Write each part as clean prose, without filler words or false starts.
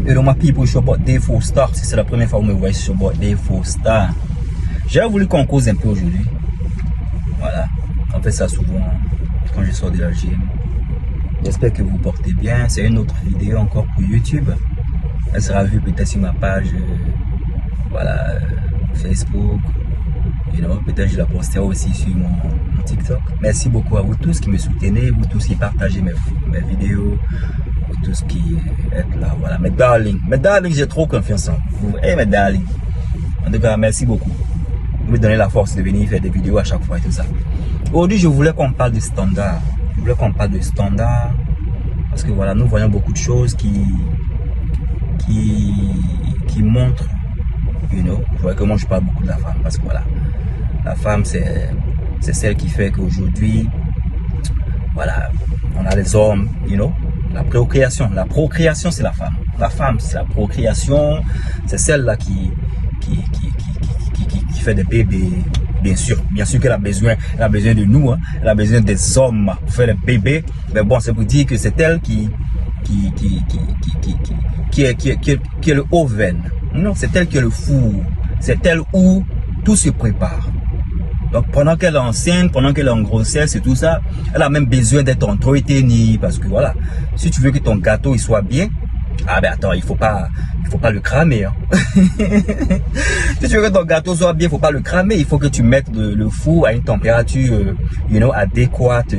Et donc, ma people, je suis about Day 4 Star. Si c'est la première fois que vous me voyez, je suis about Day 4 Star. J'ai voulu qu'on cause un peu aujourd'hui. Voilà. On fait ça souvent quand je sors de la gym. J'espère que vous portez bien. C'est une autre vidéo encore pour YouTube. Elle sera vue peut-être sur ma page voilà, Facebook. Peut-être je la posterai aussi sur mon TikTok. Merci beaucoup à vous tous qui me soutenez, vous tous qui partagez mes vidéos, vous tous qui êtes là. Voilà, mes darlings, j'ai trop confiance en vous. Hey, mes darlings. En tout cas, merci beaucoup. Vous me donnez la force de venir faire des vidéos à chaque fois et tout ça. Aujourd'hui, je voulais qu'on parle de standard. Je voulais qu'on parle de standard parce que voilà, nous voyons beaucoup de choses qui montrent, vous voyez que moi je parle beaucoup de la femme parce que voilà, la femme c'est celle qui fait qu'aujourd'hui, voilà, on a les hommes, la procréation c'est la femme. La femme c'est la procréation, c'est celle-là qui fait des bébés. Bien sûr qu'elle a besoin de nous, hein. Elle a besoin des hommes pour faire des bébés. Mais bon, c'est pour dire que c'est elle qui est le oven. Non, c'est elle qui est le four. C'est elle où tout se prépare. Donc pendant qu'elle est enceinte, pendant qu'elle est en grossesse et tout ça, elle a même besoin d'être entretenu parce que voilà, si tu veux que ton gâteau il soit bien, ah ben attends, il faut pas le cramer, hein. Si tu veux que ton gâteau soit bien, il faut pas le cramer, il faut que tu mettes le four à une température adéquate.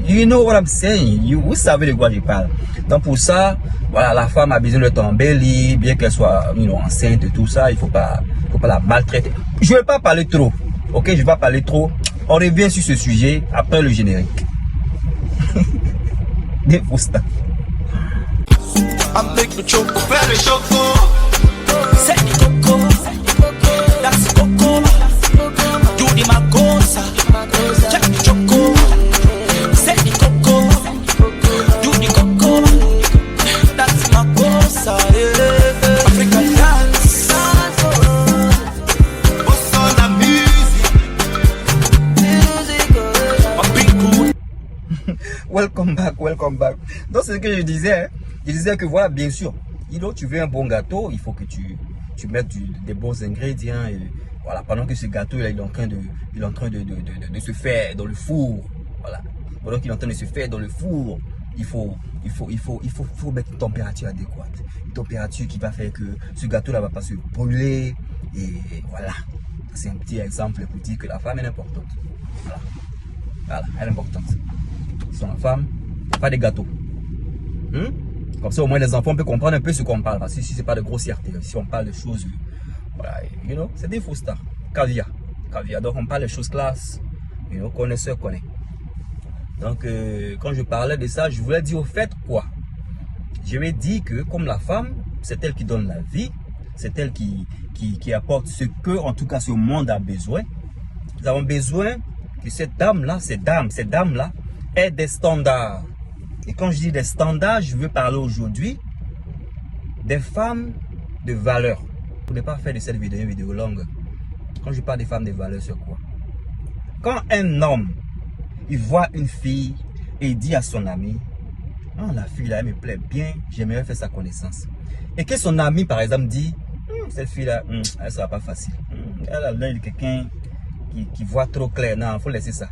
You know what I'm saying? Vous savez de quoi je parle. Donc pour ça, voilà, la femme a besoin de t'embellir, bien qu'elle soit enceinte et tout ça, il faut pas la maltraiter. Je vais pas parler trop. OK, je vais pas parler trop. On revient sur ce sujet après le générique. Des faux stars. I make me choke, very choco. Set the coco, that's coco. Do the magosa, check the choco. Set the coco, do the coco. That's magosa, yeah. African dance, what's on the music? Welcome back. Donc c'est ce que je disais, hein. Je disais que voilà, bien sûr, tu veux un bon gâteau, il faut que tu mettes des bons ingrédients. Et voilà, pendant que ce gâteau là, il est en train de se faire dans le four. Voilà, pendant qu'il est en train de se faire dans le four, il faut mettre une température adéquate, une température qui va faire que ce gâteau là va pas se brûler. Et voilà, c'est un petit exemple pour dire que la femme est importante. Voilà, elle est importante. Sans la femme, pas de gâteau. Comme ça, au moins, les enfants peuvent comprendre un peu ce qu'on parle. Parce que si c'est pas de grossièreté, si on parle de choses, voilà, c'est des faux stars. Caviar. Donc, on parle de choses classes, connaisseur connaît. Donc, quand je parlais de ça, je voulais dire au fait quoi? Je vais dire que, comme la femme, c'est elle qui donne la vie, c'est elle qui apporte ce que, en tout cas, ce monde a besoin. Nous avons besoin que cette dame-là, ces dames-là, aient des standards. Et quand je dis des standards, je veux parler aujourd'hui des femmes de valeur. Pour ne pas faire de cette vidéo une vidéo longue. Quand je parle des femmes de valeur, c'est quoi? Quand un homme, il voit une fille et il dit à son ami, oh, la fille là, elle me plaît bien, j'aimerais faire sa connaissance. Et que son ami, par exemple, dit, cette fille là, elle sera pas facile. Elle a l'œil de quelqu'un qui voit trop clair. Non, il faut laisser ça.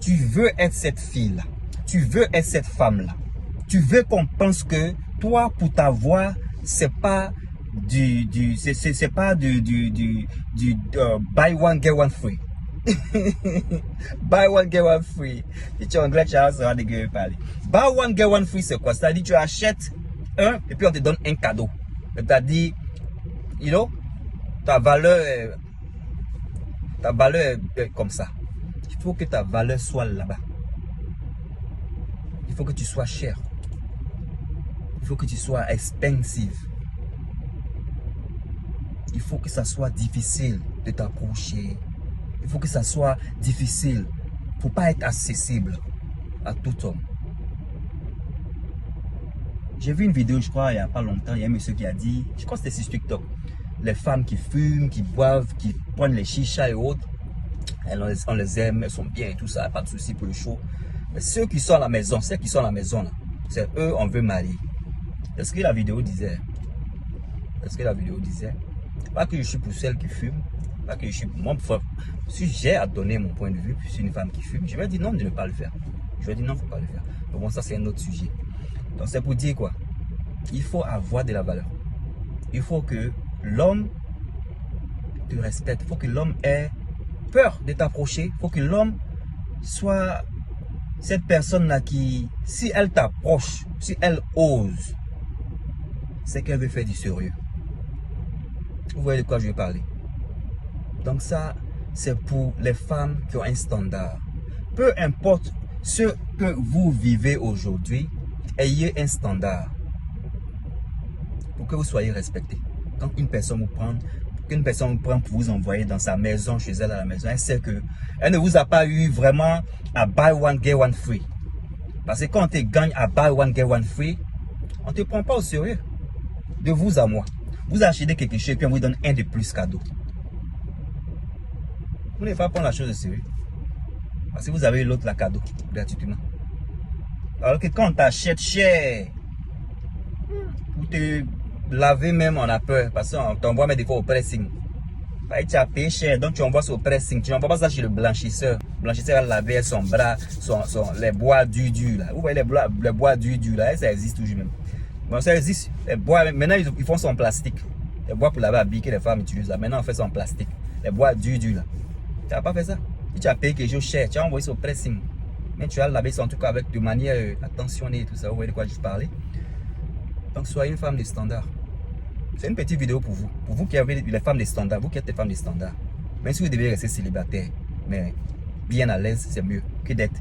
Tu veux être cette fille là. Tu veux être cette femme-là. Tu veux qu'on pense que toi, pour t'avoir, c'est pas du buy one get one free. Buy one get one free. Si tu es anglais, tu vas dégueu parler. Buy one get one free, c'est quoi? C'est-à-dire tu achètes un et puis on te donne un cadeau. C'est-à-dire, ta valeur est comme ça. Il faut que ta valeur soit là-bas. Il faut que tu sois cher. Il faut que tu sois expensive. Il faut que ça soit difficile de t'approcher. Il faut que ça soit difficile. Il ne faut pas être accessible à tout homme. J'ai vu une vidéo, je crois, il n'y a pas longtemps. Il y a un monsieur qui a dit, je crois que c'était sur TikTok, les femmes qui fument, qui boivent, qui prennent les chichas et autres, on les aime, elles sont bien et tout ça, pas de souci pour le show. Mais ceux qui sont à la maison, c'est eux on veut marier. C'est ce que la vidéo disait. C'est ce que la vidéo disait. Pas que je suis pour celle qui fume. Pas que je suis... Moi, si j'ai à donner mon point de vue sur une femme qui fume, je vais dire non de ne pas le faire. Je vais dire non, il ne faut pas le faire. Mais bon, ça c'est un autre sujet. Donc c'est pour dire quoi? Il faut avoir de la valeur. Il faut que l'homme te respecte. Il faut que l'homme ait peur de t'approcher. Il faut que l'homme soit cette personne-là qui, si elle t'approche, si elle ose, c'est qu'elle veut faire du sérieux. Vous voyez de quoi je vais parler? Donc ça, c'est pour les femmes qui ont un standard. Peu importe ce que vous vivez aujourd'hui, ayez un standard pour que vous soyez respecté. Quand une personne vous prend, pour vous envoyer dans sa maison, chez elle à la maison, elle sait que elle ne vous a pas eu vraiment à buy one get one free. Parce que quand on te gagne à buy one get one free, on ne te prend pas au sérieux. De vous à moi. Vous achetez quelque chose et puis on vous donne un de plus cadeau. Vous n'allez pas prendre la chose de sérieux. Parce que vous avez l'autre la cadeau gratuitement. Alors que quand on t'achète cher, pour te laver même on a peur. Parce qu'on t'envoie mais des fois au pressing. Tu as payé cher, donc tu envoies ça au pressing. Tu n'envoies pas ça chez le blanchisseur. Le blanchisseur va laver son bras, les bois durs là. Vous voyez les bois durs là, ça existe toujours même. Bon, ça existe. Les bois, maintenant ils font ça en plastique. Les bois pour laver habits que les femmes utilisent là. Maintenant on fait ça en plastique. Les bois durs là. Tu n'as pas fait ça. Si tu as payé quelque chose cher, tu as envoyé ça au pressing. Mais tu as lavé ça en tout cas avec de manière attentionnée et tout ça. Vous voyez de quoi je parlais. Donc soyez une femme de standard. C'est une petite vidéo pour vous. Pour vous qui avez les femmes de standard, vous qui êtes des femmes de standard. Même si vous devez rester célibataire, mais bien à l'aise, c'est mieux que d'être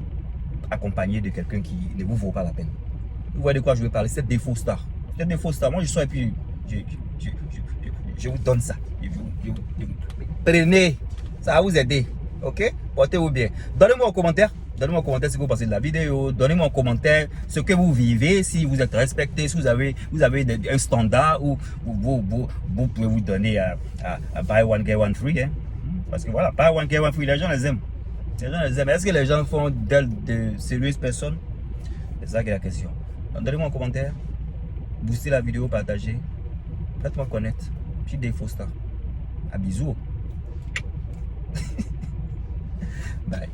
accompagné de quelqu'un qui ne vous vaut pas la peine. Vous voyez de quoi je veux parler? C'est des faux stars. C'est des faux stars. Moi je sors et puis je vous donne ça. Prenez. Ça va vous aider. Ok? Portez-vous bien. Donnez-moi en commentaire. Donnez-moi en commentaire ce que vous pensez de la vidéo. Donnez-moi en commentaire ce que vous vivez, si vous êtes respecté, si vous avez un standard où vous pouvez vous donner à buy one get one free. Hein? Parce que voilà, buy one get one free, les gens les aiment. Les gens les aiment. Est-ce que les gens font d'elles de sérieuses personnes? C'est ça qui est la question. Donc donnez-moi en commentaire. Boostez la vidéo, partagez. Faites-moi connaître. Je suis des faux stars. À bisous. Bye.